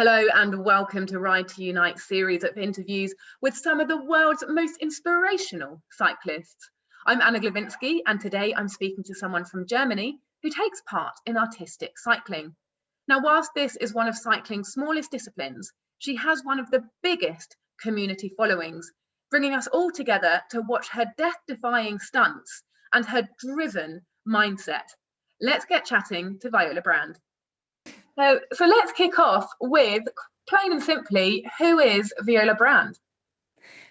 Hello and welcome to Ride to Unite series of interviews with some of the world's most inspirational cyclists. I'm Anna Glavinsky and today I'm speaking to someone from Germany who takes part in artistic cycling. Now, whilst this is one of cycling's smallest disciplines, she has one of the biggest community followings, bringing us all together to watch her death-defying stunts and her driven mindset. Let's get chatting to Viola Brand. So let's kick off with, plain and simply, who is Viola Brand?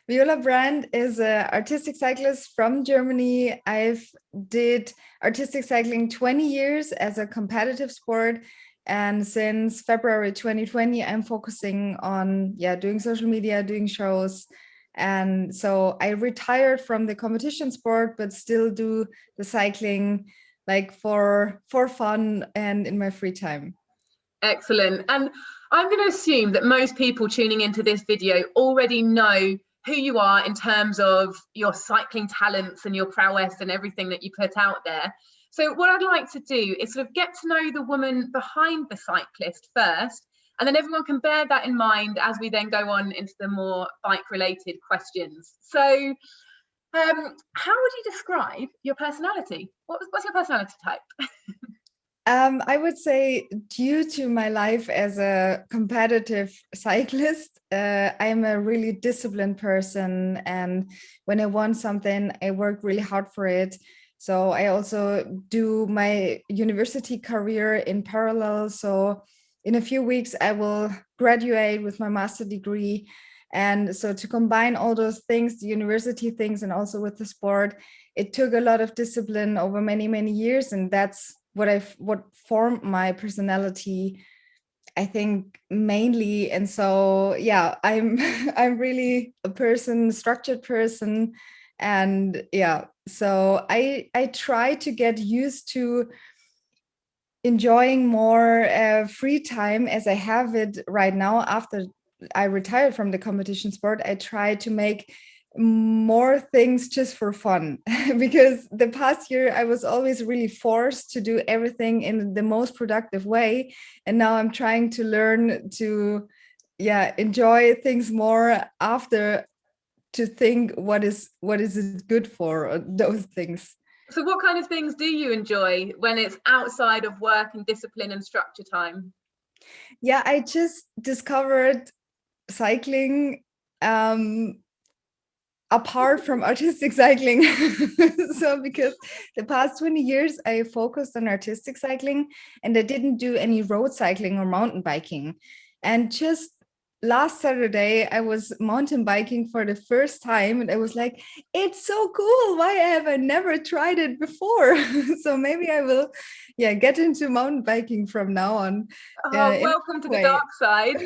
Viola Brand is an artistic cyclist from Germany. I've did artistic cycling 20 years as a competitive sport. And since February 2020, I'm focusing on doing social media, doing shows. And so I retired from the competition sport, but still do the cycling like for fun and in my free time. Excellent. And I'm going to assume that most people tuning into this video already know who you are in terms of your cycling talents and your prowess and everything that you put out there. So what I'd like to do is sort of get to know the woman behind the cyclist first, and then everyone can bear that in mind as we then go on into the more bike-related questions. So how would you describe your personality? What's your personality type? I would say, due to my life as a competitive cyclist, I'm a really disciplined person. And when I want something, I work really hard for it. So I also do my university career in parallel. So in a few weeks, I will graduate with my master's degree. And so to combine all those things, the university things, and also with the sport, it took a lot of discipline over many, many years. And that's what formed my personality, I think, mainly. And so I'm really a structured person. And so I try to get used to enjoying more free time as I have it right now. After I retired from the competition sport, I try to make more things just for fun, because the past year I was always really forced to do everything in the most productive way, and now I'm trying to learn to enjoy things more after, to think what is it good for, those things. So what kind of things do you enjoy when it's outside of work and discipline and structure time? I just discovered cycling apart from artistic cycling. So because the past 20 years I focused on artistic cycling and I didn't do any road cycling or mountain biking. And just last Saturday I was mountain biking for the first time, and I was like, it's so cool, why have I never tried it before? So maybe I will get into mountain biking from now on. Welcome to the dark side.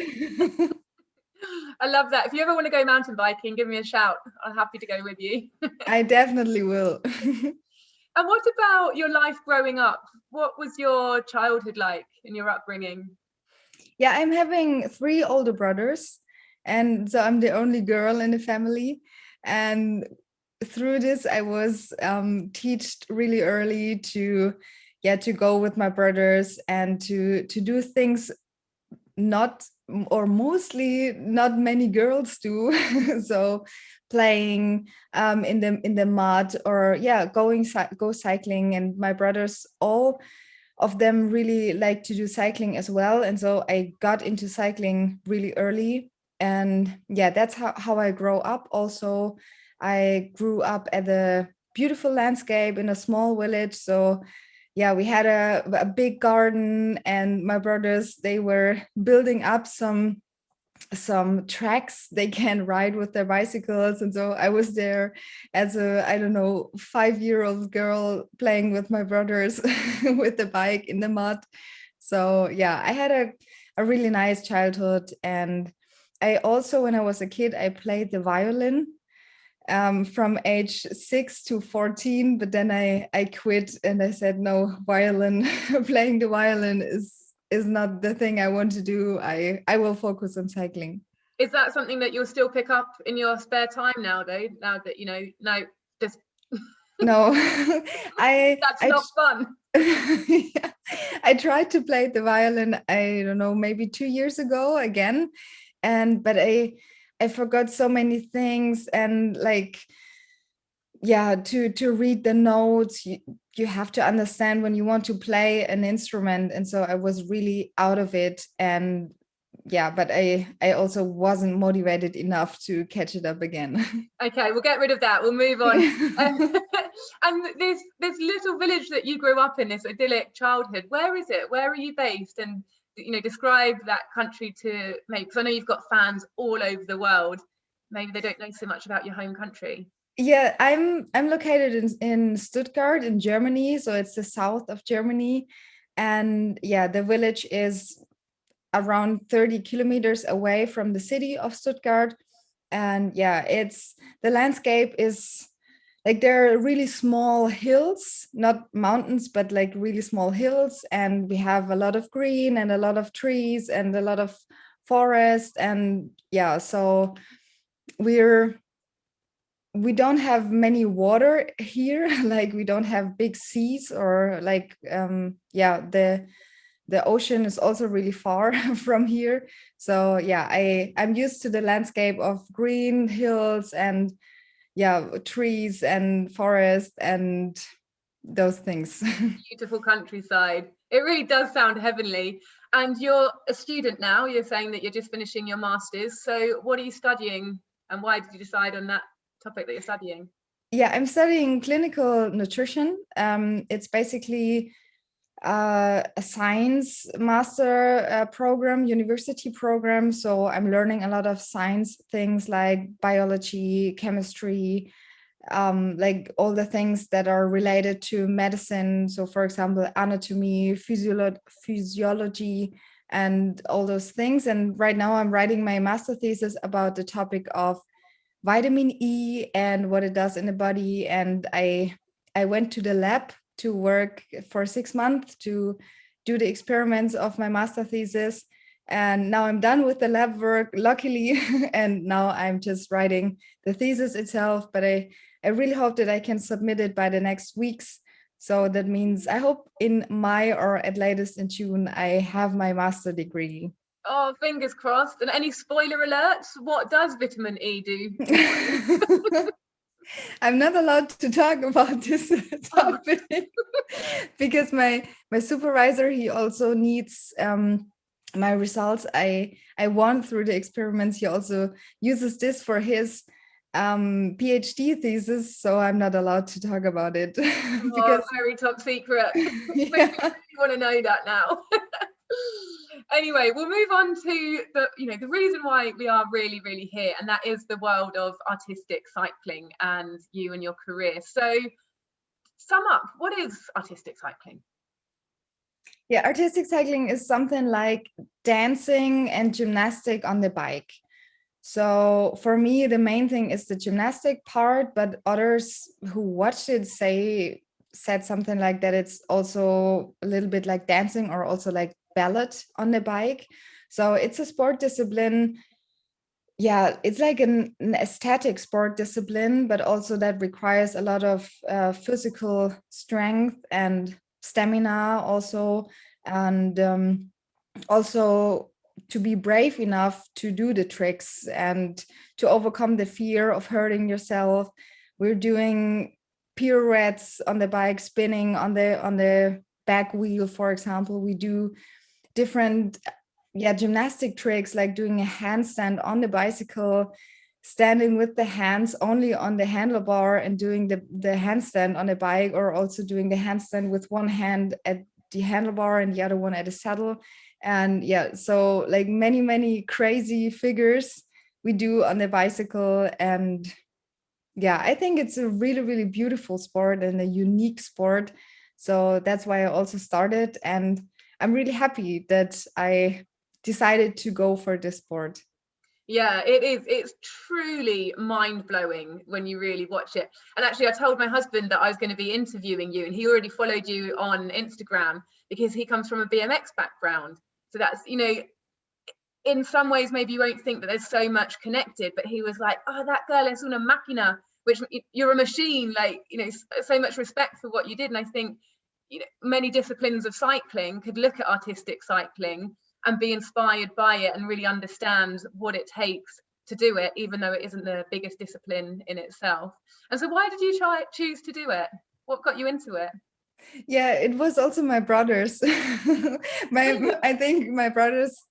I love that. If you ever want to go mountain biking, give me a shout. I'm happy to go with you. I definitely will. And what about your life growing up? What was your childhood like in your upbringing? I'm having 3 older brothers, and so I'm the only girl in the family. And through this, I was taught really early to go with my brothers and to do things not, or mostly not many girls do. So playing in the mud, or go cycling. And my brothers, all of them, really like to do cycling as well, and so I got into cycling really early. And that's how I grow up. Also, I grew up at a beautiful landscape in a small village. So we had a big garden, and my brothers, they were building up some tracks they can ride with their bicycles. And so I was there as a, I don't know, 5-year-old girl playing with my brothers with the bike in the mud. So I had a really nice childhood. And I also, when I was a kid, I played the violin from age 6 to 14, but then I quit and I said, no, violin, playing the violin is not the thing I want to do. I will focus on cycling. Is that something that you'll still pick up in your spare time now, though? Now that, no, just No, I That's I not fun. yeah, I tried to play the violin, I don't know, maybe 2 years ago again, but I forgot so many things, and like, yeah, to read the notes, you have to understand when you want to play an instrument, and so I was really out of it. And yeah, but I also wasn't motivated enough to catch it up again. Okay, we'll get rid of that. We'll move on. And this little village that you grew up in, this idyllic childhood, where is it? Where are you based? And describe that country to me, because I know you've got fans all over the world. Maybe they don't know so much about your home country. Yeah, I'm located in Stuttgart in Germany, so it's the south of Germany. And yeah, the village is around 30 kilometers away from the city of Stuttgart. And yeah, it's the landscape is like, there are really small hills, not mountains, but like really small hills, and we have a lot of green and a lot of trees and a lot of forest. And yeah, so we're we don't have many water here, like we don't have big seas, or like yeah, the ocean is also really far from here. So yeah, I'm used to the landscape of green hills and yeah, trees and forest and those things. Beautiful countryside. It really does sound heavenly. And you're a student now. You're saying that you're just finishing your master's. So what are you studying, and why did you decide on that topic that you're studying? Yeah, I'm studying clinical nutrition. It's basically a science master program, university program. So I'm learning a lot of science things like biology, chemistry, like all the things that are related to medicine. So, for example, anatomy, physiology, and all those things. And right now, I'm writing my master thesis about the topic of vitamin E and what it does in the body. And I went to the lab to work for 6 months to do the experiments of my master thesis. And now I'm done with the lab work, luckily. And now I'm just writing the thesis itself. But I really hope that I can submit it by the next weeks. So that means I hope in May or at latest in June, I have my master degree. Oh, fingers crossed. And any spoiler alerts? What does vitamin E do? I'm not allowed to talk about this topic because my supervisor, he also needs my results I won through the experiments. He also uses this for his PhD thesis, so I'm not allowed to talk about it Oh, because very top secret. Makes me yeah. really want to know that now. Anyway, we'll move on to the reason why we are really here, and that is the world of artistic cycling and you and your career. So sum up, what is artistic cycling? Yeah, artistic cycling is something like dancing and gymnastic on the bike. So for me, the main thing is the gymnastic part, but others who watched it said something like that it's also a little bit like dancing or also like ballet on the bike. So it's a sport discipline. Yeah, it's like an aesthetic sport discipline, but also that requires a lot of physical strength and stamina also, and also to be brave enough to do the tricks and to overcome the fear of hurting yourself. We're doing pirouettes on the bike, spinning on the back wheel, for example. We do different gymnastic tricks like doing a handstand on the bicycle, standing with the hands only on the handlebar and doing the handstand on a bike, or also doing the handstand with one hand at the handlebar and the other one at the saddle. And yeah, so like many crazy figures we do on the bicycle. And yeah, I think it's a really beautiful sport and a unique sport. So that's why I also started, and I'm really happy that I decided to go for this sport. Yeah, it is. It's truly mind-blowing when you really watch it. And actually, I told my husband that I was going to be interviewing you, and he already followed you on Instagram because he comes from a BMX background. So that's, in some ways, maybe you won't think that there's so much connected, but he was like, oh, that girl is una máquina. which you're a machine, like, you know, so much respect for what you did. And I think, you know, many disciplines of cycling could look at artistic cycling and be inspired by it and really understand what it takes to do it, even though it isn't the biggest discipline in itself. And so why did you choose to do it? What got you into it? Yeah, it was also my brothers. I think my brothers,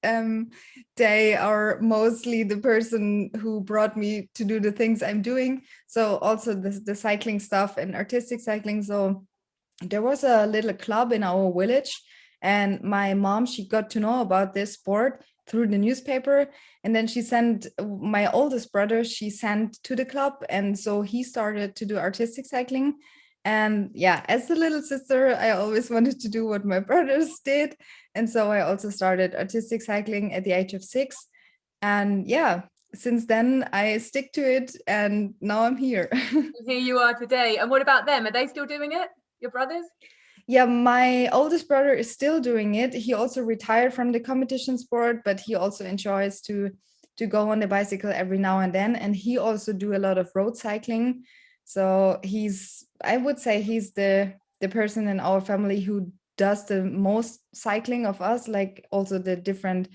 they are mostly the person who brought me to do the things I'm doing. So also the cycling stuff and artistic cycling. So there was a little club in our village, and my mom, she got to know about this sport through the newspaper, and then she sent my oldest brother, she sent to the club, and so he started to do artistic cycling. And yeah, as the little sister, I always wanted to do what my brothers did, and so I also started artistic cycling at the age of 6. And yeah, since then I stick to it, and now I'm here. Here you are today. And what about them? Are they still doing it, your brothers? Yeah, my oldest brother is still doing it. He also retired from the competition sport, but he also enjoys to go on the bicycle every now and then. And he also do a lot of road cycling. So I would say he's the person in our family who does the most cycling of us, like also the different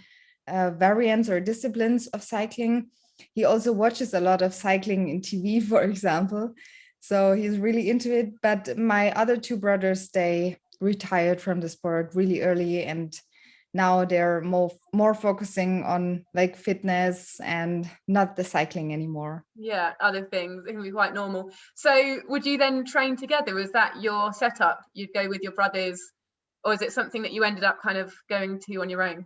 variants or disciplines of cycling. He also watches a lot of cycling in TV, for example. So he's really into it. But my other two brothers, they retired from the sport really early, and now they're more focusing on like fitness and not the cycling anymore. Yeah, other things. It can be quite normal. So would you then train together? Was that your setup? You'd go with your brothers, or is it something that you ended up kind of going to on your own?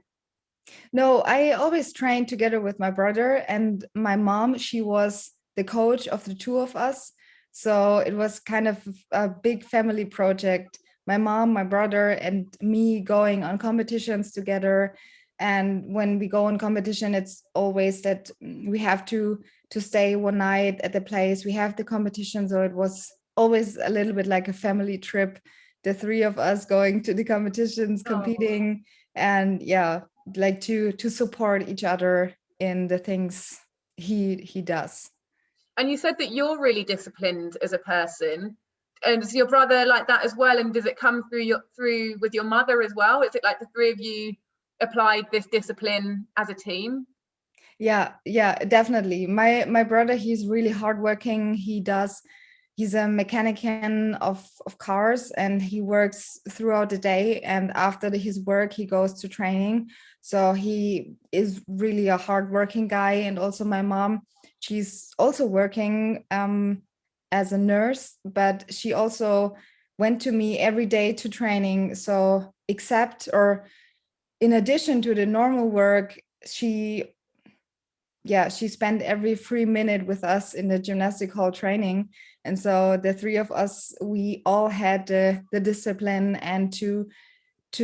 No, I always trained together with my brother, and my mom, she was the coach of the two of us. So it was kind of a big family project. My mom, my brother, and me going on competitions together. And when we go on competition, it's always that we have to stay one night at the place. We have the competition, so it was always a little bit like a family trip. The three of us going to the competitions, Oh. competing, and yeah, like to support each other in the things he does. And you said that you're really disciplined as a person. And is your brother like that as well? And does it come through with your mother as well? Is it like the three of you applied this discipline as a team? Yeah, definitely. My brother, he's really hardworking. He's a mechanician of cars, and he works throughout the day, and after his work he goes to training. So he is really a hardworking guy. And also my mom, she's also working as a nurse, but she also went to me every day to training. So except or in addition to the normal work, she spent every free minute with us in the gymnastic hall training. And so the three of us, we all had the discipline, and to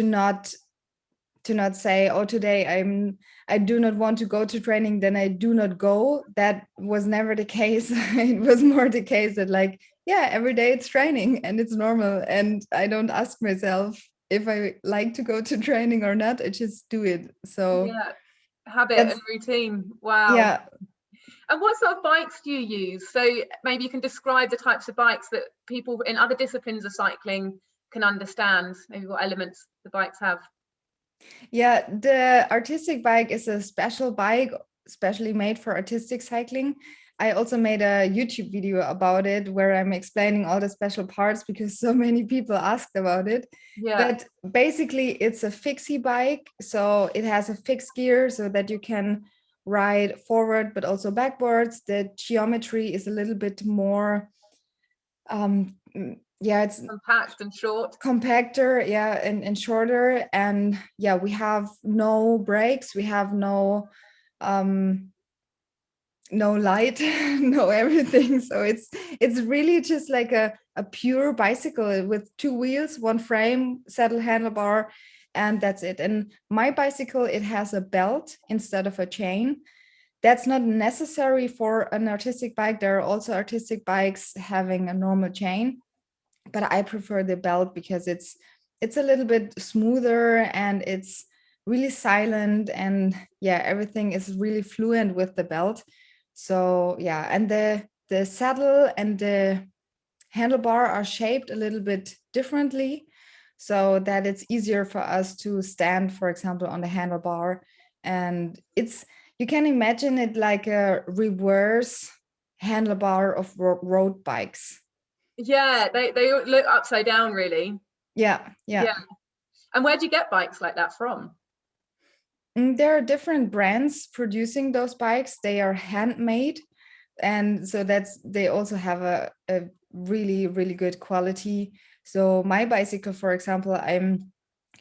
not say, oh, today I do not want to go to training, then I do not go. That was never the case. It was more the case that, like, yeah, every day it's training and it's normal, and I don't ask myself if I like to go to training or not. I just do it. So Yeah, habit that's and routine. Wow. yeah. And what sort of bikes do you use? So maybe you can describe the types of bikes that people in other disciplines of cycling can understand, maybe what elements the bikes have. Yeah, the artistic bike is a special bike, specially made for artistic cycling. I also made a YouTube video about it where I'm explaining all the special parts because so many people asked about it. Yeah. But basically, it's a fixie bike. So it has a fixed gear so that you can ride forward, but also backwards. The geometry is a little bit more, yeah, it's Compact and short. compactor, yeah, and shorter. And yeah, we have no brakes, we have um no light, no everything. So it's really just like a pure bicycle with two wheels, one frame, saddle, handlebar, and that's it. And my bicycle, it has a belt instead of a chain. That's not necessary for an artistic bike. There are also artistic bikes having a normal chain, but I prefer the belt because it's a little bit smoother and it's really silent, and yeah, everything is really fluent with the belt. So yeah, and the saddle and the handlebar are shaped a little bit differently, so that it's easier for us to stand, for example, on the handlebar. And it's, you can imagine it like a reverse handlebar of road bikes. Yeah, they look upside down, really. Yeah. And where do you get bikes like that from? There are different brands producing those bikes. They are handmade, and so that's, they also have a really, really good quality. So my bicycle, for example, I'm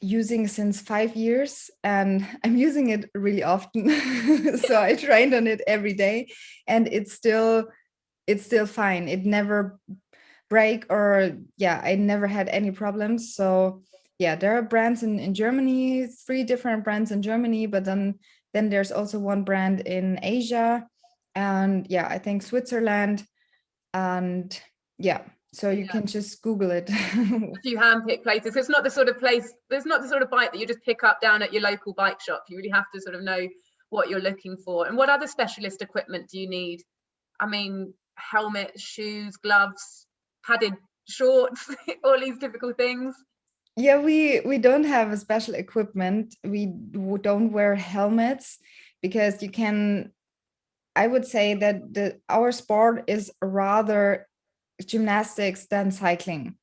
using since 5 years, and I'm using it really often. So I trained on it every day, and it's still fine. It never break, or yeah, I never had any problems. So yeah, there are brands in Germany, 3 different brands in Germany, but then there's also one brand in Asia, and yeah, I think Switzerland. And yeah, so you can just Google it. A few handpicked places. It's not the sort of place, there's not the sort of bike that you just pick up down at your local bike shop. You really have to sort of know what you're looking for. And what other specialist equipment do you need? I mean, helmets, shoes, gloves, padded shorts, all these typical things. Yeah, we don't have a special equipment. We don't wear helmets because you can, I would say that our sport is rather gymnastics than cycling.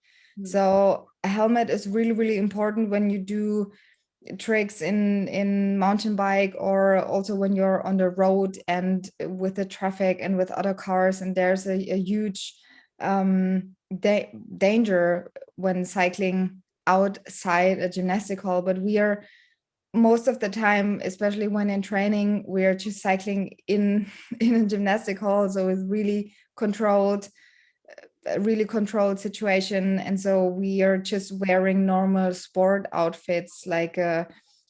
So a helmet is really, really important when you do tricks in mountain bike, or also when you're on the road and with the traffic and with other cars, and there's a huge danger when cycling outside a gymnastic hall. But we are, most of the time, especially when in training, we are just cycling in a gymnastic hall, so it's really controlled, a really controlled situation. And so we are just wearing normal sport outfits, like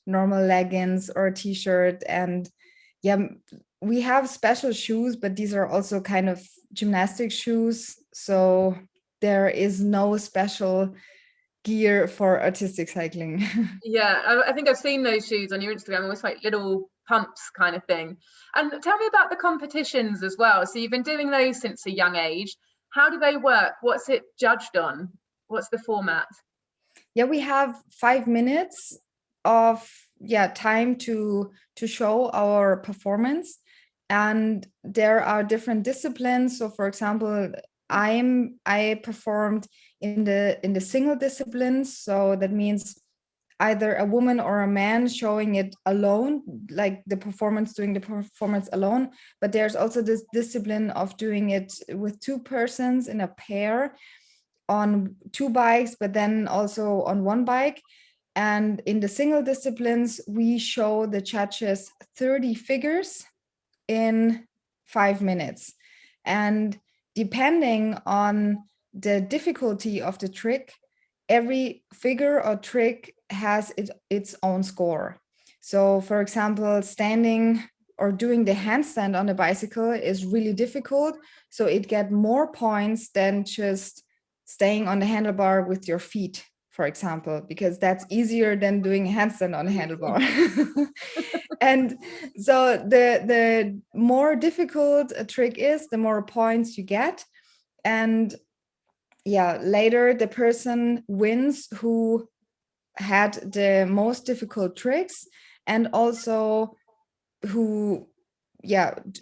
normal leggings or a t-shirt. And yeah, we have special shoes, but these are also kind of gymnastic shoes, so there is no special gear for artistic cycling. Yeah, I think I've seen those shoes on your Instagram, almost like little pumps kind of thing. And tell me about the competitions as well. So you've been doing those since a young age. How do they work? What's it judged on? What's the format? Yeah, we have 5 minutes of time to show our performance, and there are different disciplines. So for example, I performed in the single disciplines, so that means either a woman or a man showing it alone, like doing the performance alone. But there's also this discipline of doing it with 2 persons in a pair on 2 bikes, but then also on 1 bike. And in the single disciplines, we show the judges 30 figures in 5 minutes. And depending on the difficulty of the trick, every figure or trick has its own score. So for example, standing or doing the handstand on the bicycle is really difficult. So it get more points than just staying on the handlebar with your feet, for example, because that's easier than doing a handstand on a handlebar. And so the more difficult a trick is, the more points you get. And yeah, later the person wins who had the most difficult tricks, and also who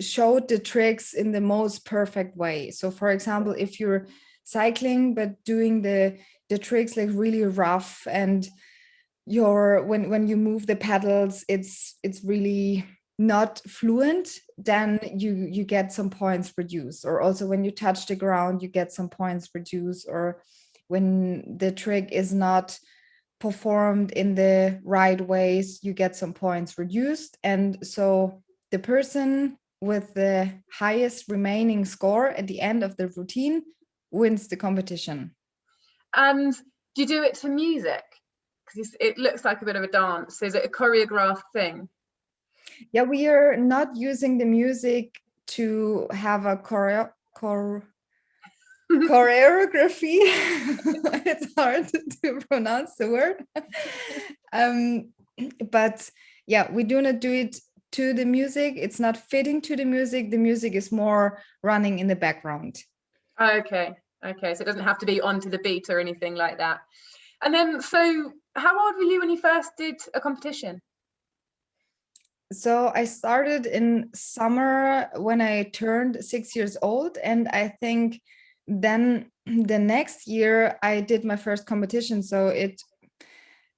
showed the tricks in the most perfect way. So for example, if you're cycling but doing the tricks like really rough, and when you move the pedals, it's really not fluent, then you get some points reduced. Or also when you touch the ground, you get some points reduced. Or when the trick is not performed in the right ways, you get some points reduced. And so the person with the highest remaining score at the end of the routine wins the competition. And do you do it to music? Because it looks like a bit of a dance. Is it a choreographed thing? Yeah, we are not using the music to have a choreography. It's hard to pronounce the word. But yeah, we do not do it to the music. It's not fitting to the music. The music is more running in the background. Okay. Okay. So it doesn't have to be onto the beat or anything like that. And then, so how old were you when you first did a competition? So I started in summer when I turned 6 years old. And I think then the next year I did my first competition. So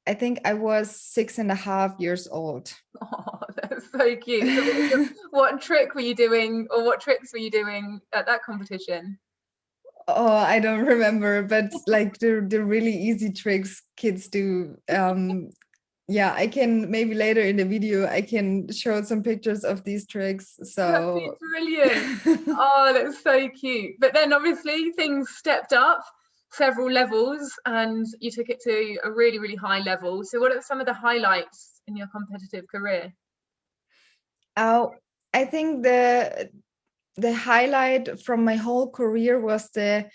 I think I was 6.5 years old. Oh, that's so cute. So what trick were you doing, or what tricks were you doing at that competition? Oh, I don't remember, but like the really easy tricks kids do. Yeah, I can maybe later in the video I can show some pictures of these tricks. That'd be So brilliant. Oh, that's so cute. But then obviously things stepped up several levels and you took it to a really, really high level. So what are some of the highlights in your competitive career? oh, I think the highlight from my whole career was the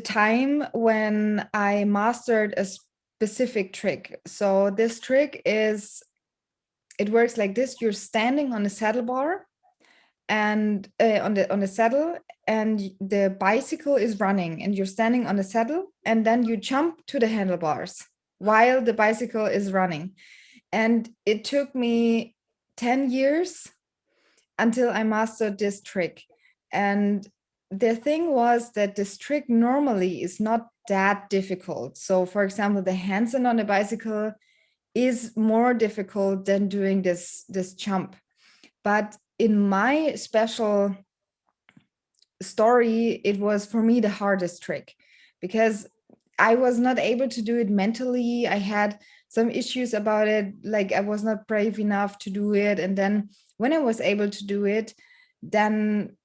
time when I mastered a specific trick. So this trick is, it works like this: you're standing on a saddle bar and on the saddle, and the bicycle is running, and you're standing on the saddle, and then you jump to the handlebars while the bicycle is running. And it took me 10 years until I mastered this trick. And the thing was that this trick normally is not that difficult. So for example, the handstand on a bicycle is more difficult than doing this jump. But in my special story, it was for me the hardest trick, because I was not able to do it mentally. I had some issues about it, like I was not brave enough to do it. And then when I was able to do it, then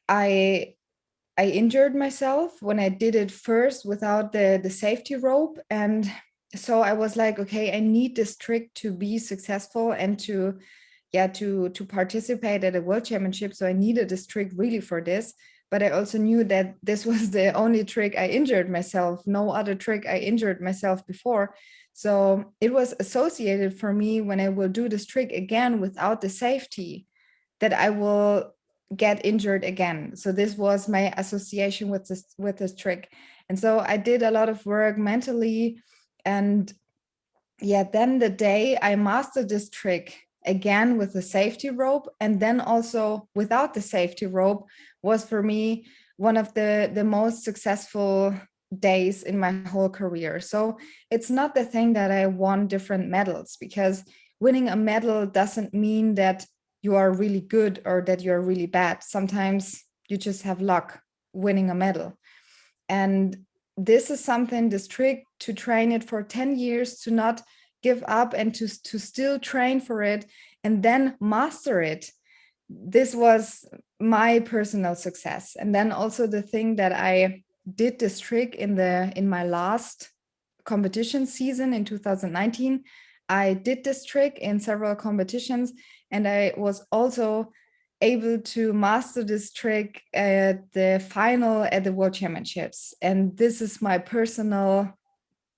I I injured myself when I did it first without the safety rope. And so I was like, okay, I need this trick to be successful and to to participate at a world championship. So I needed this trick really for this. But I also knew that this was the only trick I injured myself. No other trick I injured myself before. So it was associated for me, when I will do this trick again without the safety, that I will get injured again. So this was my association with this trick. And so I did a lot of work mentally. And then the day I mastered this trick again with the safety rope, and then also without the safety rope, was for me one of the most successful days in my whole career. So it's not the thing that I won different medals, because winning a medal doesn't mean that you are really good or that you're really bad. Sometimes you just have luck winning a medal. And this is something, this trick, to train it for 10 years, to not give up, and to still train for it and then master it. This was my personal success. And then also the thing that I did this trick in my last competition season in 2019. I did this trick in several competitions, and I was also able to master this trick at the final at the World Championships. And this is my personal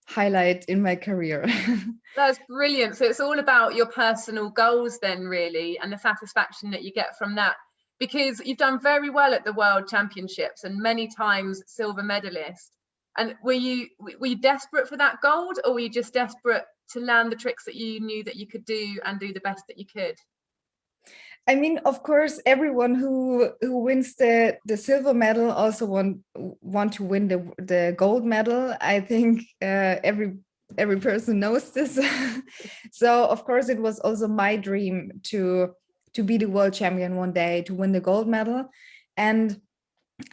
highlight in my career. That's brilliant. So it's all about your personal goals then, really, and the satisfaction that you get from that, because you've done very well at the World Championships and many times silver medalist. And were you desperate for that gold, or were you just desperate to learn the tricks that you knew that you could do and do the best that you could? I mean, of course, everyone who wins the silver medal also want to win the gold medal. I think every person knows this. So of course, it was also my dream to be the world champion one day, to win the gold medal. And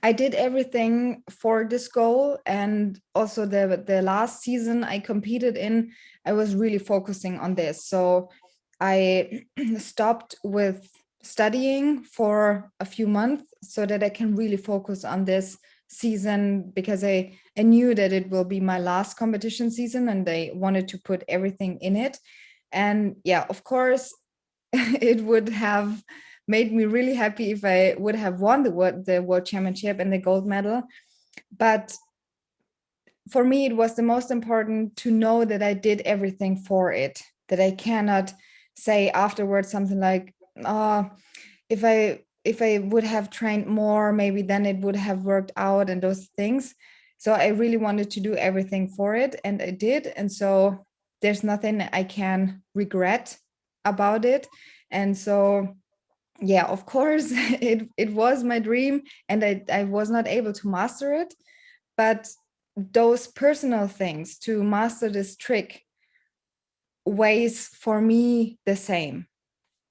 I did everything for this goal. And also the last season I competed in, I was really focusing on this. So I stopped with studying for a few months so that I can really focus on this season, because I knew that it will be my last competition season and I wanted to put everything in it. And yeah, of course, it would have made me really happy if I would have won the world championship and the gold medal. But for me, it was the most important to know that I did everything for it, that I cannot say afterwards something like, oh, if I would have trained more, maybe then it would have worked out, and those things. So I really wanted to do everything for it, and I did. And so there's nothing I can regret about it. And so yeah, of course, it was my dream, and I was not able to master it. But those personal things to master this trick weighs for me the same.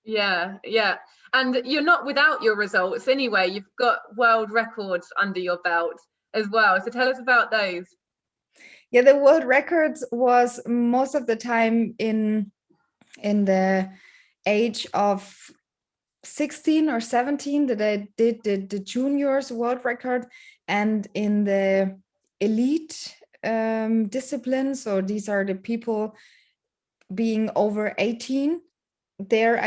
Yeah, yeah. And you're not without your results anyway. You've got world records under your belt as well. So tell us about those. Yeah, the world records was most of the time in the age of 16 or 17 that I did the juniors world record, and in the elite disciplines, so these are the people being over 18, there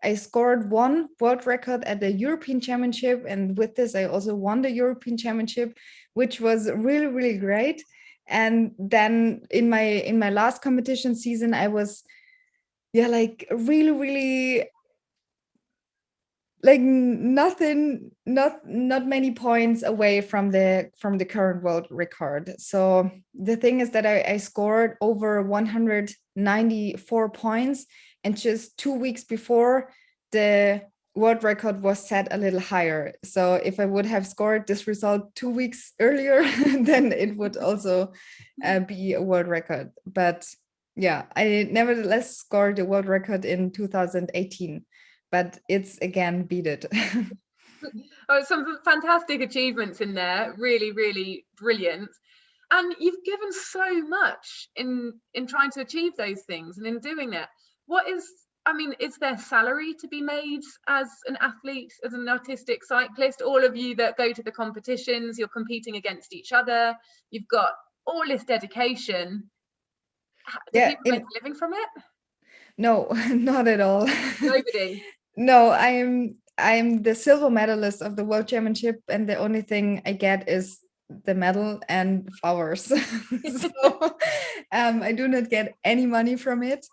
I scored one world record at the European Championship, and with this I also won the European Championship, which was really, really great. And then in my last competition season, I was, yeah, like really, really, like nothing, not many points away from the current world record. So the thing is that I scored over 194 points, and just 2 weeks before, the world record was set a little higher. So if I would have scored this result 2 weeks earlier, then it would also be a world record. But yeah, I nevertheless scored the world record in 2018, but it's again beat it. Oh, some fantastic achievements in there. Really, really brilliant. And you've given so much in trying to achieve those things and in doing that. What is, I mean, is there salary to be made as an athlete, as an artistic cyclist? All of you that go to the competitions, you're competing against each other. You've got all this dedication. Do Yeah, people make a living from it? no, not at all. Nobody. No, I'm the silver medalist of the world championship, and the only thing I get is the medal and flowers. So I do not get any money from it,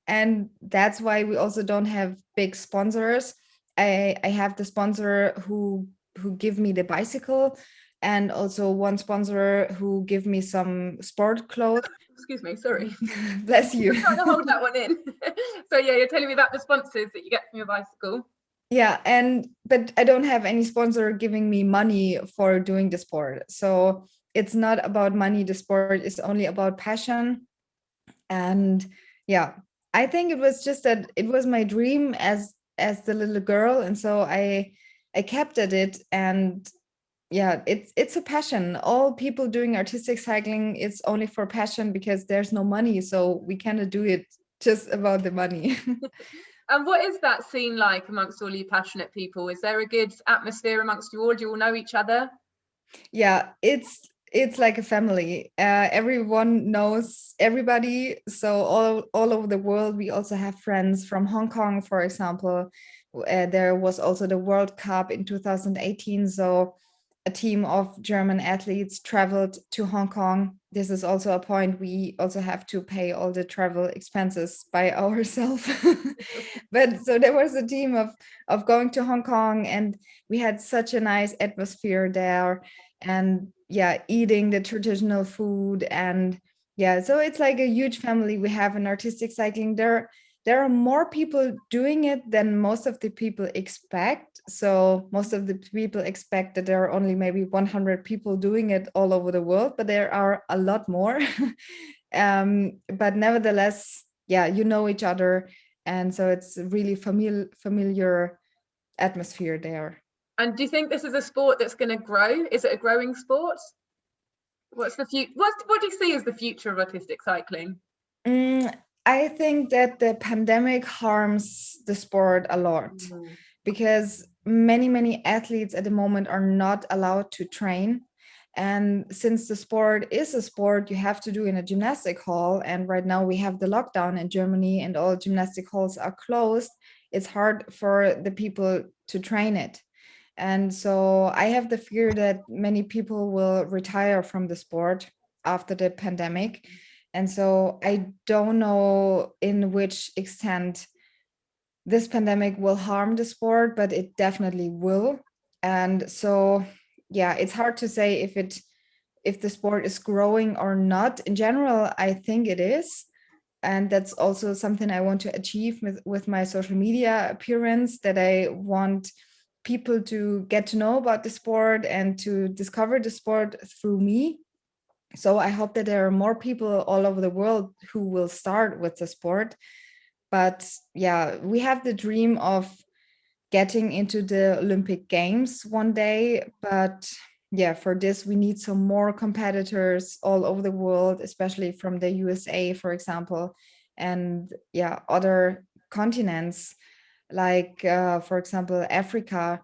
and that's why we also don't have big sponsors. I have the sponsor who give me the bicycle, and also one sponsor who give me some sport clothes. Excuse me, sorry. Bless you. I'm trying to hold that one in. So yeah, you're telling me about the sponsors that you get from your bicycle. Yeah, but I don't have any sponsor giving me money for doing the sport. So it's not about money. The sport is only about passion. And yeah, I think it was just that it was my dream as the little girl. And so I kept at it. And yeah, it's a passion. All people doing artistic cycling, it's only for passion because there's no money. So we cannot do it just about the money. And what is that scene like amongst all you passionate people? Is there a good atmosphere amongst you all? Do you all know each other? Yeah, it's like a family. Everyone knows everybody, so all over the world. We also have friends from Hong Kong, for example. There was also the World Cup in 2018, so a team of German athletes traveled to Hong Kong. This is also a point, we also have to pay all the travel expenses by ourselves. But so there was a team of going to Hong Kong, and we had such a nice atmosphere there, and yeah, eating the traditional food. And yeah, so it's like a huge family we have in artistic cycling. There are more people doing it than most of the people expect. So most of the people expect that there are only maybe 100 people doing it all over the world, but there are a lot more. But nevertheless, yeah, you know each other, and so it's a really familiar atmosphere there. And do you think this is a sport that's going to grow? Is it a growing sport? What's the future? What do you see as the future of artistic cycling? Mm, I think that the pandemic harms the sport a lot, because many athletes at the moment are not allowed to train. And since the sport is a sport you have to do in a gymnastic hall, and right now we have the lockdown in Germany and all gymnastic halls are closed, it's hard for the people to train it. And so I have the fear that many people will retire from the sport after the pandemic. And so I don't know in which extent this pandemic will harm the sport, but it definitely will. And so, yeah, it's hard to say if the sport is growing or not. In general, I think it is. And that's also something I want to achieve with my social media appearance, that I want people to get to know about the sport and to discover the sport through me. So I hope that there are more people all over the world who will start with the sport. But yeah, we have the dream of getting into the Olympic Games one day. But yeah, for this, we need some more competitors all over the world, especially from the USA, for example, and yeah, other continents like, for example, Africa.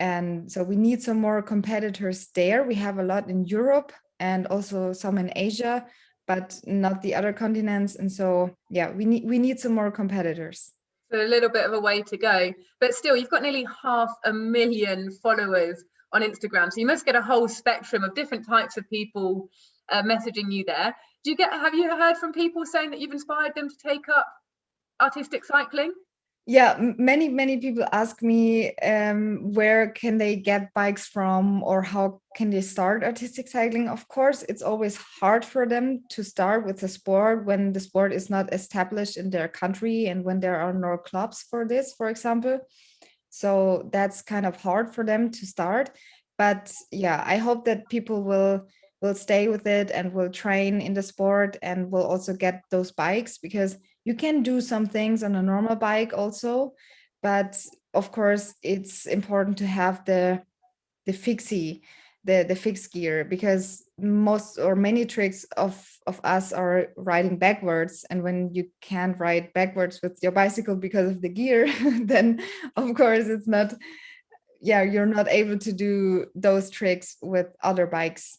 And so we need some more competitors there. We have a lot in Europe and also some in Asia, but not the other continents. And so, yeah, we need some more competitors. So a little bit of a way to go, but still you've got nearly 500,000 followers on Instagram, so you must get a whole spectrum of different types of people messaging you there. Have you heard from people saying that you've inspired them to take up artistic cycling? Yeah, many people ask me, where can they get bikes from, or how can they start artistic cycling. Of course, it's always hard for them to start with the sport when the sport is not established in their country and when there are no clubs for this, for example. So that's kind of hard for them to start. But yeah, I hope that people will stay with it and will train in the sport and will also get those bikes, because you can do some things on a normal bike also. But of course, it's important to have the fixie, the fixed gear, because most or many tricks of us are riding backwards, and when you can't ride backwards with your bicycle because of the gear, then of course it's not, yeah, you're not able to do those tricks with other bikes.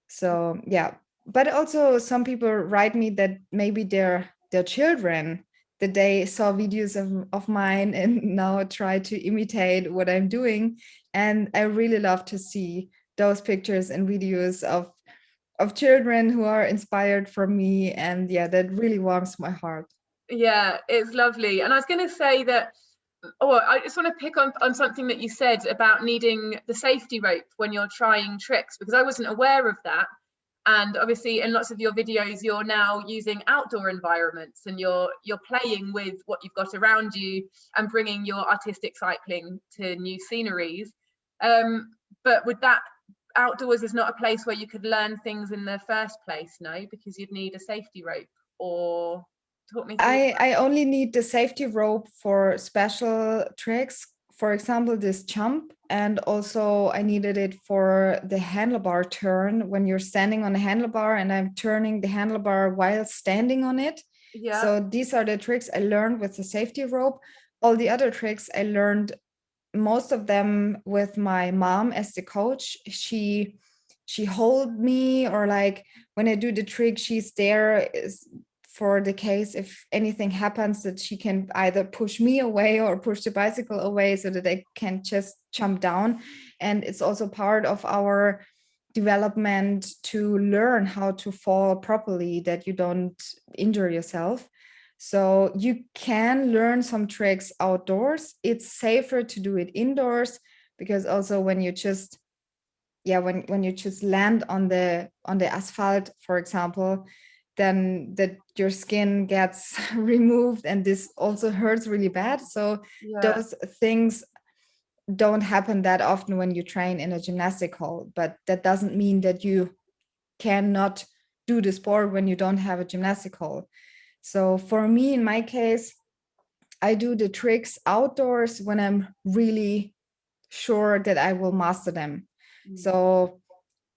So yeah, but also some people write me that maybe their children, that they saw videos of mine and now try to imitate what I'm doing. And I really love to see those pictures and videos of children who are inspired from me. And yeah, that really warms my heart. Yeah, it's lovely. And I was going to say that, I just want to pick on something that you said about needing the safety rope when you're trying tricks, because I wasn't aware of that. And obviously in lots of your videos, you're now using outdoor environments and you're playing with what you've got around you and bringing your artistic cycling to new sceneries. But with that, outdoors is not a place where you could learn things in the first place, no, because you'd need a safety rope. Or talk me through I only need the safety rope for special tricks, for example, this jump. And also I needed it for the handlebar turn, when you're standing on the handlebar and I'm turning the handlebar while standing on it. yeah. So these are the tricks I learned with the safety rope. All the other tricks I learned, most of them, with my mom as the coach. She hold me, or like when I do the trick, she's there is for the case if anything happens, that she can either push me away or push the bicycle away so that I can just jump down. And it's also part of our development to learn how to fall properly, that you don't injure yourself. So you can learn some tricks outdoors. It's safer to do it indoors, because also when you just, yeah, when you just land on the asphalt, for example, then that your skin gets removed, and this also hurts really bad. So Yeah. those things don't happen that often when you train in a gymnastic hall, but that doesn't mean that you cannot do the sport when you don't have a gymnastic hall. So for me, in my case, I do the tricks outdoors when I'm really sure that I will master them. So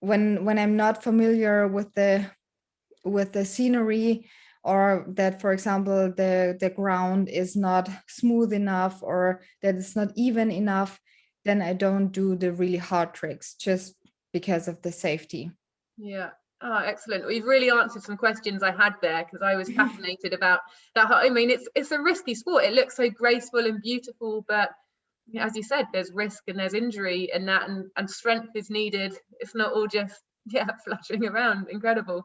when I'm not familiar with the scenery, or that, for example, the ground is not smooth enough, or that it's not even enough, then I don't do the really hard tricks, just because of the safety. Yeah. Oh, excellent. We've really answered some questions I had there, because I was fascinated about that. I mean, it's a risky sport. It looks so graceful and beautiful, but as you said, there's risk and there's injury in that, and strength is needed. It's not all just Yeah, flashing around, incredible.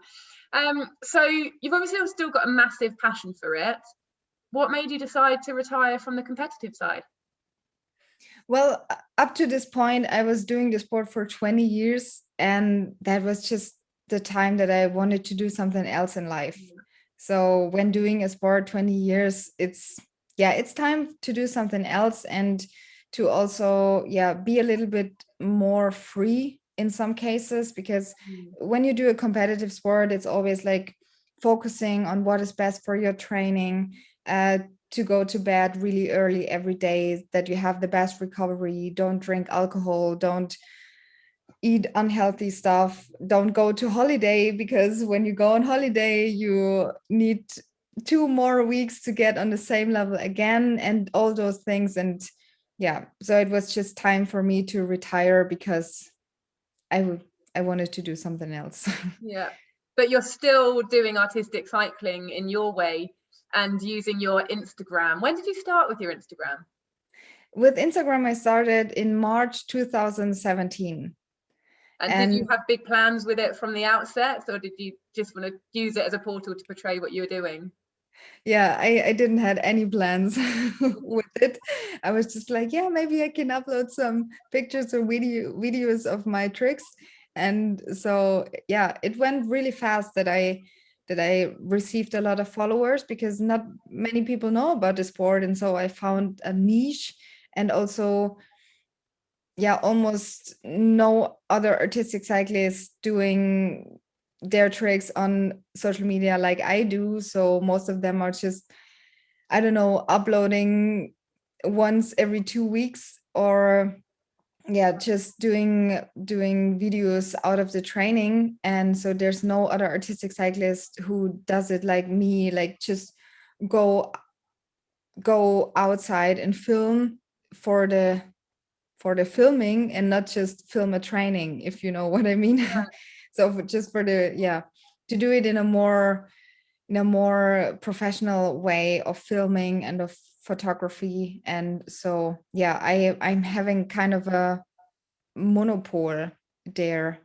So you've obviously still got a massive passion for it. What made you decide to retire from the competitive side? Well, up to this point, I was doing the sport for 20 years, and that was just the time that I wanted to do something else in life. So when doing a sport 20 years, it's time to do something else and to also, be a little bit more free in some cases, because when you do a competitive sport, it's always like focusing on what is best for your training, to go to bed really early every day, that you have the best recovery, don't drink alcohol, don't eat unhealthy stuff, don't go to holiday, because when you go on holiday you need 2 more weeks to get on the same level again, and all those things. And so it was just time for me to retire, because I wanted to do something else. Yeah, but you're still doing artistic cycling in your way and using your Instagram. When did you start with your Instagram? With Instagram, I started in March 2017. And did you And have big plans with it from the outset, or did you just want to use it as a portal to portray what you were doing? I didn't had any plans with it. I was just like, yeah, maybe I can upload some pictures or videos of my tricks. And so it went really fast that I received a lot of followers, because not many people know about the sport. And so I found a niche, and also almost no other artistic cyclists doing their tricks on social media like I do. So most of them are just, I don't know, uploading once every 2 weeks, or just doing videos out of the training. And so there's no other artistic cyclist who does it like me, like just go outside and film for the filming, and not just film a training, if you know what I mean. So just for to do it in a more professional way of filming and of photography. And so I'm having kind of a monopole there.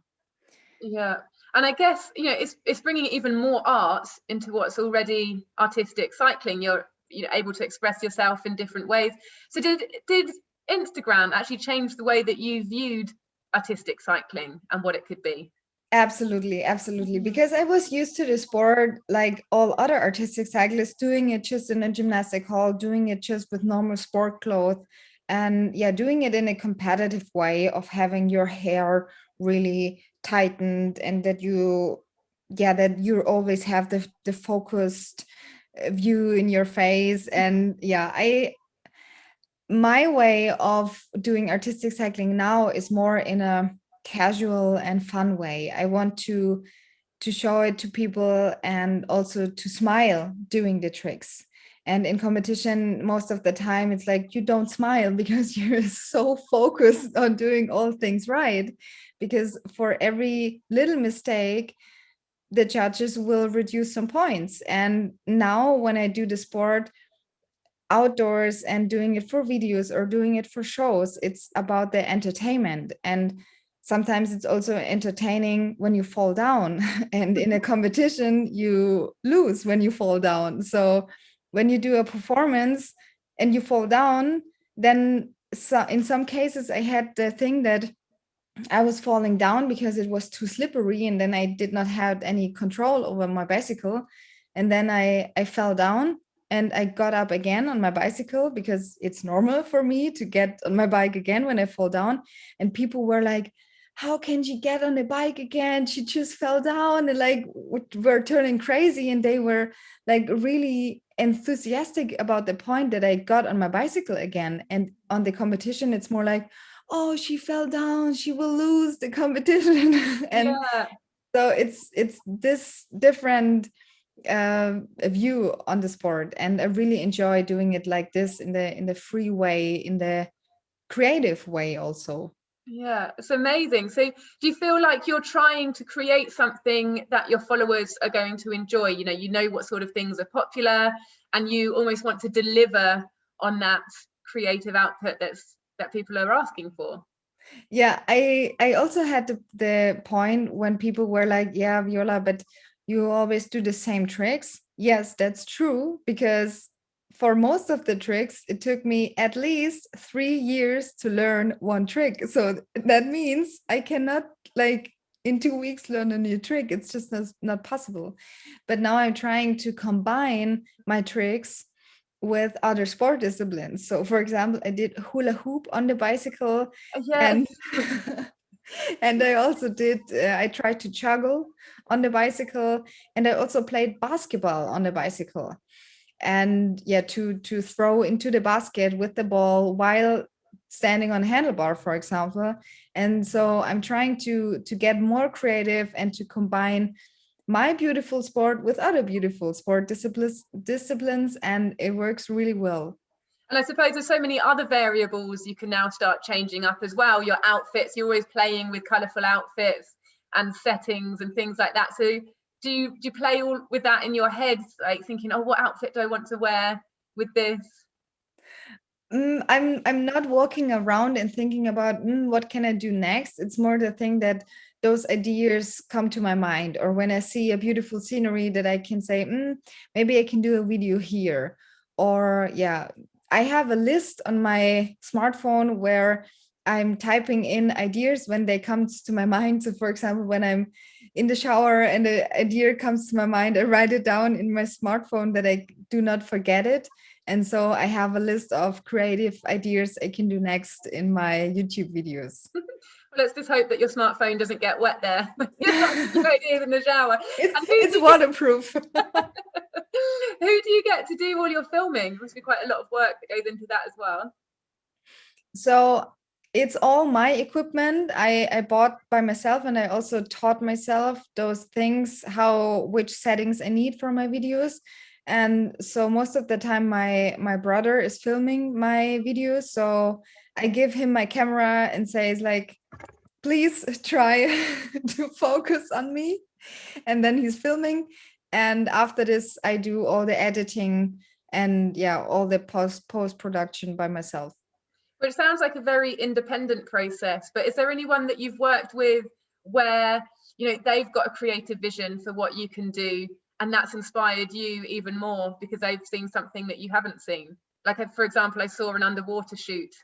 Yeah, and I guess it's bringing even more art into what's already artistic cycling. You're able to express yourself in different ways. So did Instagram actually change the way that you viewed artistic cycling and what it could be? Absolutely, absolutely. Because I was used to the sport like all other artistic cyclists, doing it just in a gymnastic hall, doing it just with normal sport clothes, and doing it in a competitive way of having your hair really tightened, and that you always have the focused view in your face. And my way of doing artistic cycling now is more in a casual and fun way. I want to show it to people, and also to smile doing the tricks. And in competition, most of the time it's like you don't smile because you're so focused on doing all things right, because for every little mistake the judges will reduce some points. And now when I do the sport outdoors and doing it for videos or doing it for shows, it's about the entertainment. And sometimes it's also entertaining when you fall down. And in a competition you lose when you fall down. So when you do a performance and you fall down, then in some cases I had the thing that I was falling down because it was too slippery, and then I did not have any control over my bicycle. And then I fell down, and I got up again on my bicycle, because it's normal for me to get on my bike again when I fall down. And people were like, how can she get on the bike again? She just fell down, and like were turning crazy. And they were like really enthusiastic about the point that I got on my bicycle again. And on the competition, it's more like, oh, she fell down, she will lose the competition. And Yeah. so it's this different view on the sport, and I really enjoy doing it like this, in the free way, in the creative way also. Yeah, it's amazing. So do you feel like you're trying to create something that your followers are going to enjoy? You know what sort of things are popular, and you almost want to deliver on that creative output that people are asking for? Yeah, I also had the point when people were like, yeah, Viola, but you always do the same tricks. Yes, that's true, because for most of the tricks, it took me at least 3 years to learn one trick. So that means I cannot, like, in 2 weeks learn a new trick. It's just not possible. But now I'm trying to combine my tricks with other sport disciplines. So for example, I did hula hoop on the bicycle, Yes. and and I also did I tried to juggle on the bicycle, and I also played basketball on the bicycle. And yeah, to throw into the basket with the ball while standing on handlebar, for example. And so I'm trying to get more creative and to combine my beautiful sport with other beautiful sport disciplines, and it works really well. And I suppose there's so many other variables you can now start changing up as well. Your outfits, you're always playing with colourful outfits and settings and things like that. So do you play all with that in your head, like thinking, oh, what outfit do I want to wear with this? I'm not walking around and thinking about what can I do next. It's more the thing that those ideas come to my mind, or when I see a beautiful scenery that I can say, maybe I can do a video here. Or yeah, I have a list on my smartphone where I'm typing in ideas when they come to my mind. So for example, when I'm in the shower and the idea comes to my mind, I write it down in my smartphone that I do not forget it. And so I have a list of creative ideas I can do next in my YouTube videos. Well, let's just hope that your smartphone doesn't get wet there. You're writing your ideas in the shower. And It's waterproof. who do you get to do all your filming? There must be quite a lot of work that goes into that as well. So it's all my equipment. I bought by myself, and I also taught myself those things, which settings I need for my videos. And so most of the time my brother is filming my videos. So I give him my camera and says like, please try to focus on me. And then he's filming. And after this, I do all the editing and yeah, all the post production by myself. Which sounds like a very independent process, but is there anyone that you've worked with where, they've got a creative vision for what you can do, and that's inspired you even more because they've seen something that you haven't seen? Like, for example, I saw an underwater shoot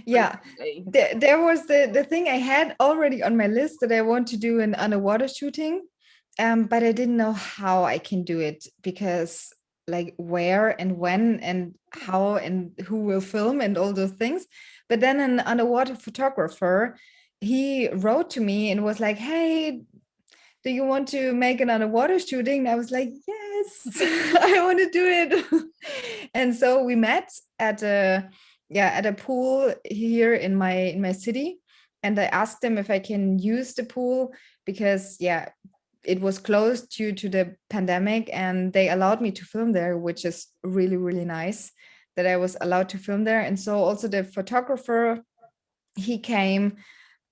Yeah, recently. there was the thing I had already on my list that I want to do an underwater shooting, but I didn't know how I can do it, because like where and when and how and who will film and all those things. But then an underwater photographer, he wrote to me and was like, hey, do you want to make an underwater shooting? And I was like, yes, I want to do it. And so we met at a pool here in my city, and I asked them if I can use the pool, because yeah, it was closed due to the pandemic, and they allowed me to film there, which is really, really nice that I was allowed to film there. And so also the photographer, he came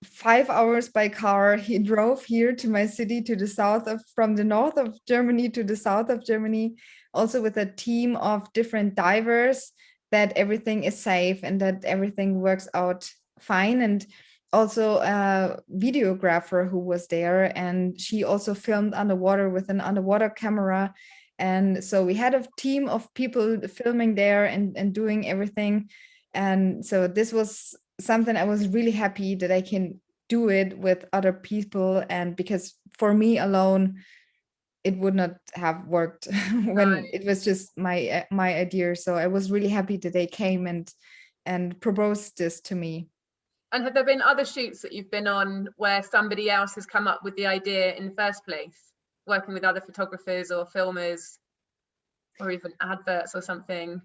5 hours by car. He drove here to my city, to the south of, from the north of Germany to the south of Germany, also with a team of different divers, that everything is safe and that everything works out fine. And also a videographer who was there, and she also filmed underwater with an underwater camera. And so we had a team of people filming there and doing everything. And so this was something I was really happy that I can do it with other people. And because for me alone, it would not have worked when it was just my idea. So I was really happy that they came and proposed this to me. And have there been other shoots that you've been on where somebody else has come up with the idea in the first place, working with other photographers or filmers, or even adverts or something?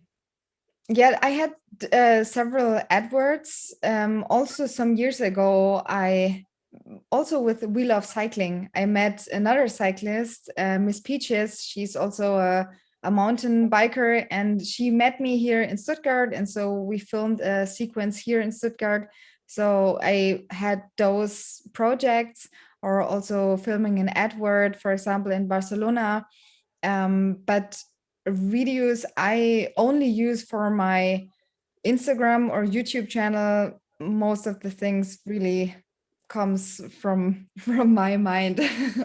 Yeah, I had several adverts. Also, some years ago, I also with We Love Cycling, I met another cyclist, Miss Peaches. She's also a mountain biker, and she met me here in Stuttgart. And so we filmed a sequence here in Stuttgart. So I had those projects, or also filming an advert, for example, in Barcelona. But videos I only use for my Instagram or YouTube channel. most of the things really comes from my mind,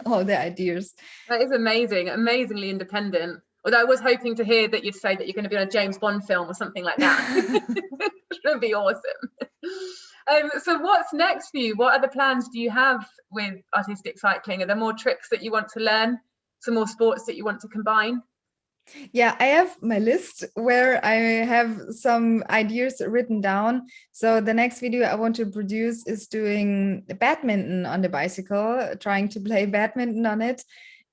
all the ideas. That is amazing, amazingly independent. Although I was hoping to hear that you'd say that you're going to be on a James Bond film or something like that. Which would be awesome. So what's next for you? What other plans do you have with artistic cycling? Are there more tricks that you want to learn? Some more sports that you want to combine? Yeah, I have my list where I have some ideas written down. So the next video I want to produce is doing badminton on the bicycle, trying to play badminton on it.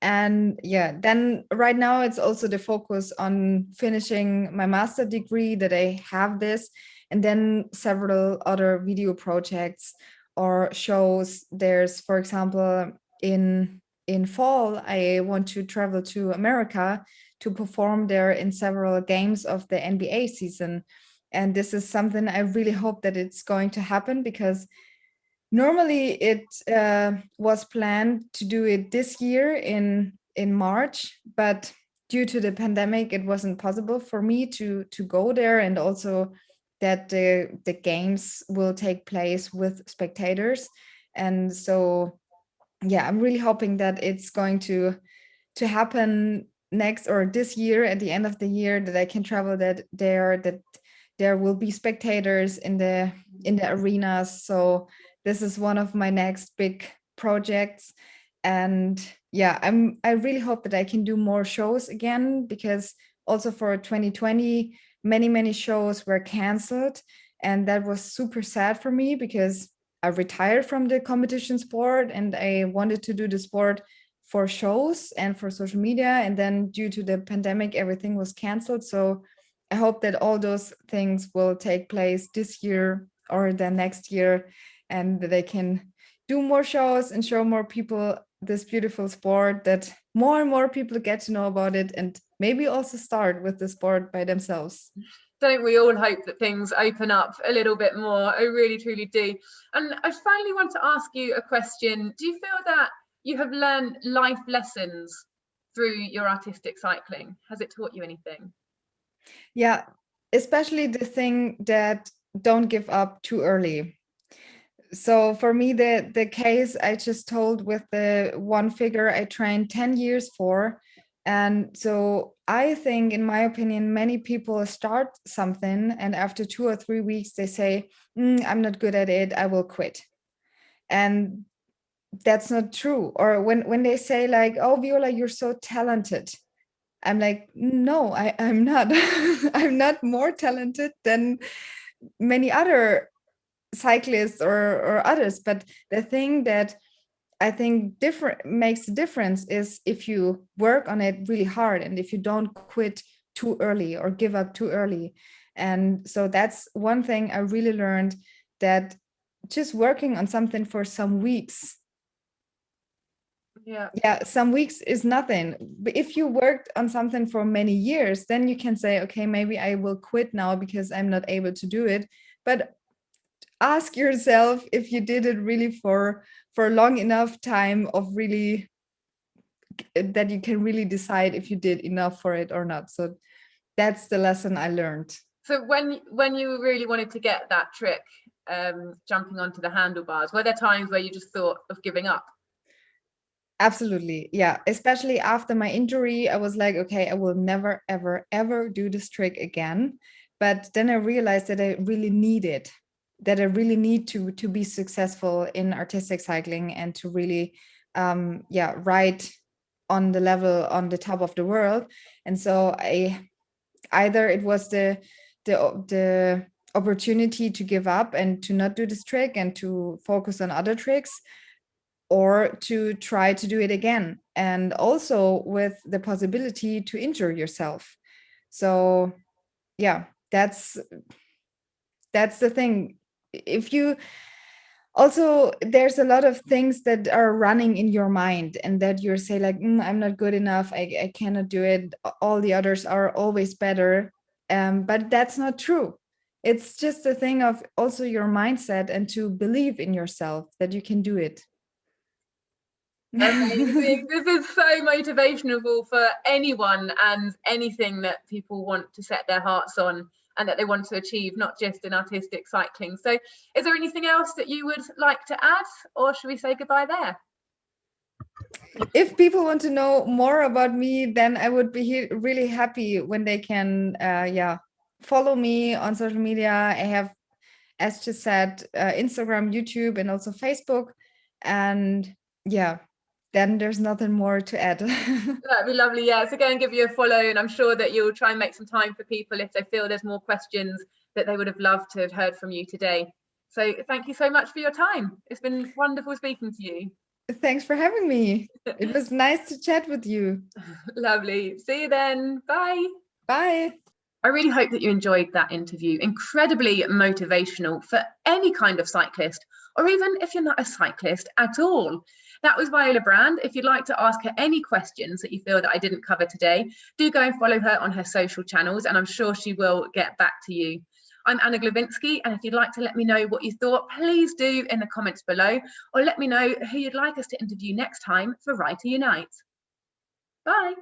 And yeah, then right now it's also the focus on finishing my master degree, that I have this, and then several other video projects or shows. There's, for example, in fall, I want to travel to America to perform there in several games of the NBA season. And this is something I really hope that it's going to happen, because normally it was planned to do it this year in March, but due to the pandemic, it wasn't possible for me to go there, and also that the games will take place with spectators. And so yeah, I'm really hoping that it's going to happen next or this year, at the end of the year, that I can travel that there will be spectators in the arenas. So this is one of my next big projects. And yeah, I really hope that I can do more shows again, because also for 2020 many shows were canceled, and that was super sad for me, because I retired from the competition sport and I wanted to do the sport for shows and for social media, and then due to the pandemic everything was canceled. So I hope that all those things will take place this year or the next year, and that I can do more shows and show more people this beautiful sport, that more and more people get to know about it, and maybe also start with the sport by themselves. Don't we all hope that things open up a little bit more? I really, truly do. And I finally want to ask you a question. Do you feel that you have learned life lessons through your artistic cycling? Has it taught you anything? Yeah, especially the thing that don't give up too early. So for me, the case I just told with the one figure I trained 10 years for. And so I think, in my opinion, many people start something and after 2 or 3 weeks they say, I'm not good at it, I will quit. And that's not true. Or when they say like, oh, Viola, you're so talented, I'm like, no, I'm not. I'm not more talented than many other cyclists or others. But the thing that I think different makes a difference is if you work on it really hard, and if you don't quit too early or give up too early. And so that's one thing I really learned, that just working on something for some weeks, yeah, some weeks is nothing. But if you worked on something for many years, then you can say, okay, maybe I will quit now because I'm not able to do it. But ask yourself if you did it really for long enough time, of really that you can really decide if you did enough for it or not. So that's the lesson I learned. So when you really wanted to get that trick, jumping onto the handlebars, were there times where you just thought of giving up? Absolutely. Yeah. Especially after my injury, I was like, okay, I will never, ever, ever do this trick again. But then I realized that I really need it, that I really need to be successful in artistic cycling, and to really, ride on the level, on the top of the world. And so either it was the opportunity to give up and to not do this trick and to focus on other tricks, or to try to do it again, and also with the possibility to injure yourself. So yeah, that's the thing. If you also, there's a lot of things that are running in your mind, and that you say like, I'm not good enough, I cannot do it, all the others are always better. But that's not true. It's just a thing of also your mindset, and to believe in yourself that you can do it. Amazing. This is so motivational for anyone and anything that people want to set their hearts on. and that they want to achieve, not just in artistic cycling. So is there anything else that you would like to add, or should we say goodbye there? If people want to know more about me, then I would be really happy when they can follow me on social media. I have, as just said, Instagram, YouTube, and also Facebook. And yeah, then there's nothing more to add. That'd be lovely. Yeah, so go and give you a follow, and I'm sure that you'll try and make some time for people if they feel there's more questions that they would have loved to have heard from you today. So thank you so much for your time. It's been wonderful speaking to you. Thanks for having me. It was nice to chat with you. Lovely. See you then. Bye. Bye. I really hope that you enjoyed that interview. Incredibly motivational for any kind of cyclist, or even if you're not a cyclist at all. That was Viola Brand. If you'd like to ask her any questions that you feel that I didn't cover today, do go and follow her on her social channels, and I'm sure she will get back to you. I'm Anna Glavinsky, and if you'd like to let me know what you thought, please do in the comments below, or let me know who you'd like us to interview next time for Ride to Unite. Bye.